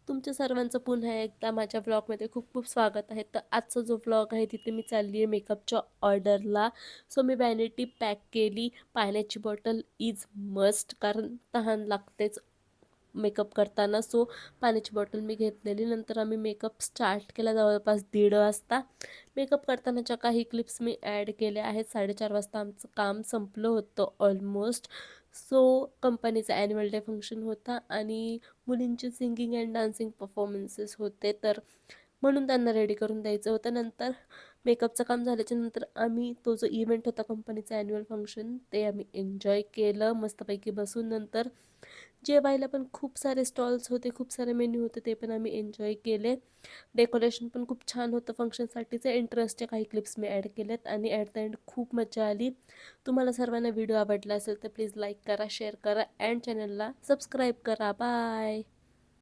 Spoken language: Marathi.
तुमच्या सर्वांचं पुन्हा एकदा माझ्या व्लॉगमध्ये खूप खूप स्वागत आहे. तर आजचा जो व्लॉग आहे तिथे मी चालली आहे मेकअपच्या ऑर्डरला. सो मी वॅनिटी पॅक केली. पाण्याची बॉटल इज मस्ट, कारण तहान लागतेच मेकअप करताना. सो पाण्याची बॉटल मी घेतलेली. नंतर आम्ही मेकअप स्टार्ट केला जवळपास 1:30 वाजता. मेकअप करतानाच्या काही क्लिप्स मी ॲड केल्या आहेत. 4:30 वाजता आमचं काम संपलं होतं ऑलमोस्ट. सो कंपनीचा ॲन्युअल डे फंक्शन होता आणि मुलींचे सिंगिंग अँड डान्सिंग परफॉर्मन्सेस होते, तर म्हणून त्यांना रेडी करून द्यायचं होतं. नंतर मेकअपचं काम झाल्याच्या नंतर आम्ही तो जो इव्हेंट होता कंपनीचा ॲन्युअल फंक्शन, ते आम्ही एन्जॉय केलं मस्तपैकी बसून. नंतर जेवायला पण खूप सारे स्टॉल्स होते, खूप सारे मेन्यू होते, ते पण आम्ही एन्जॉय केले. डेकोरेशन पण खूप छान होतं फंक्शनसाठीचे. इंटरेस्टचे काही क्लिप्स मी ॲड केलेत आणि ॲट द एंड खूप मजा आली. तुम्हाला सर्वांना व्हिडिओ आवडला असेल तर प्लीज लाईक करा, शेअर करा अँड चॅनलला सबस्क्राईब करा. बाय.